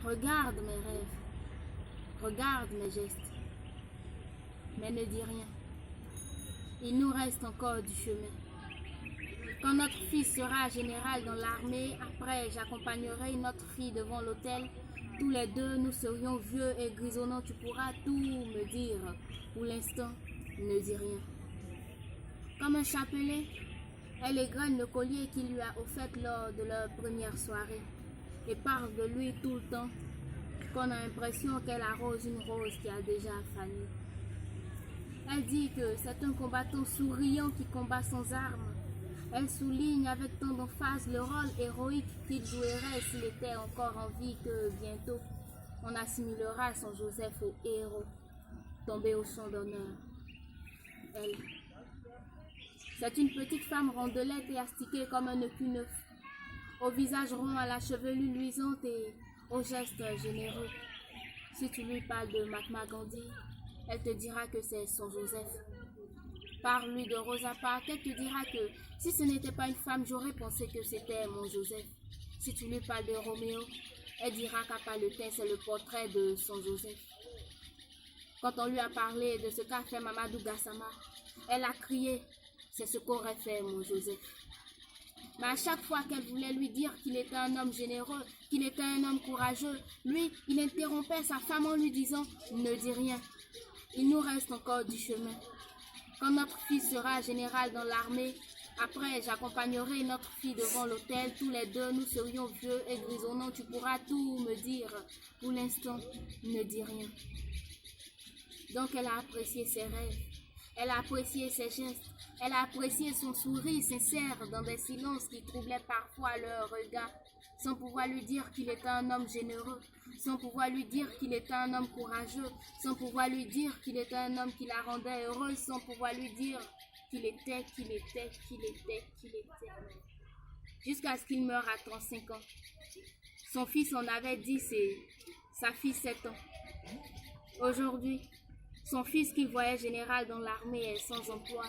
Regarde mes rêves, regarde mes gestes, mais ne dis rien. Il nous reste encore du chemin. Quand notre fils sera général dans l'armée, après j'accompagnerai notre fille devant l'autel. Tous les deux, nous serions vieux et grisonnants. Tu pourras tout me dire. Pour l'instant, ne dis rien. Comme un chapelet, elle égrène le collier qu'il lui a offert lors de leur première soirée et parle de lui tout le temps, qu'on a l'impression qu'elle arrose une rose qui a déjà fané. Elle dit que c'est un combattant souriant qui combat sans armes. Elle souligne avec tant d'emphase le rôle héroïque qu'il jouerait s'il était encore en vie, que bientôt on assimilera son Joseph au héros, tombé au champ d'honneur. Elle, c'est une petite femme rondelette et astiquée comme un écu neuf, au visage rond, à la chevelure luisante et aux gestes généreux. Si tu lui parles de Mahatma Gandhi, elle te dira que c'est son Joseph. Parle-lui de Rosa Parks, elle te dira que si ce n'était pas une femme, j'aurais pensé que c'était mon Joseph. Si tu lui parles de Roméo, elle dira qu'à Paletin, c'est le portrait de son Joseph. Quand on lui a parlé de ce qu'a fait Mamadou Gassama, elle a crié, c'est ce qu'aurait fait mon Joseph. Mais à chaque fois qu'elle voulait lui dire qu'il était un homme généreux, qu'il était un homme courageux, lui, il interrompait sa femme en lui disant « Ne dis rien, il nous reste encore du chemin. Quand notre fils sera général dans l'armée, après j'accompagnerai notre fille devant l'autel, tous les deux nous serions vieux et grisonnants, tu pourras tout me dire. Pour l'instant, ne dis rien. » Donc elle a apprécié ses rêves, elle a apprécié ses gestes, elle a apprécié son sourire sincère dans des silences qui troublaient parfois leur regard, sans pouvoir lui dire qu'il était un homme généreux, sans pouvoir lui dire qu'il était un homme courageux, sans pouvoir lui dire qu'il était un homme qui la rendait heureuse, sans pouvoir lui dire qu'il était. Jusqu'à ce qu'il meure à 35 ans. Son fils en avait 10 et sa fille 7 ans. Aujourd'hui, son fils qu'il voyait général dans l'armée est sans emploi.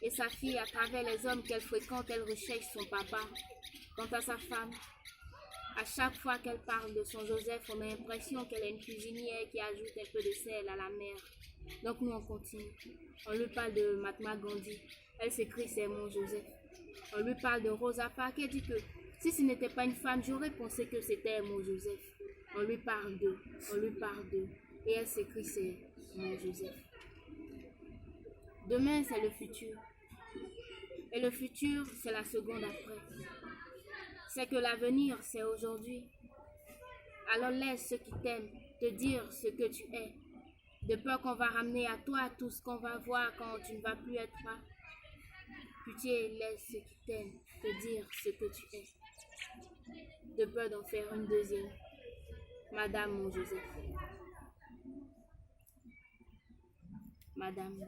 Et sa fille, à travers les hommes qu'elle fréquente, elle recherche son papa. Quant à sa femme, à chaque fois qu'elle parle de son Joseph, on a l'impression qu'elle est une cuisinière qui ajoute un peu de sel à la mer. Donc nous on continue. On lui parle de Mahatma Gandhi. Elle s'écrit c'est mon Joseph. On lui parle de Rosa Parks. Elle dit que si ce n'était pas une femme, j'aurais pensé que c'était mon Joseph. On lui parle d'eux. Et elle s'écrit c'est mon Joseph. Demain c'est le futur. Et le futur c'est la seconde après. C'est que l'avenir c'est aujourd'hui. Alors laisse ceux qui t'aiment te dire ce que tu es. De peur qu'on va ramener à toi tout ce qu'on va voir quand tu ne vas plus être là. Pitié, laisse ceux qui t'aiment te dire ce que tu es. De peur d'en faire une deuxième. Madame mon Joseph. Madame.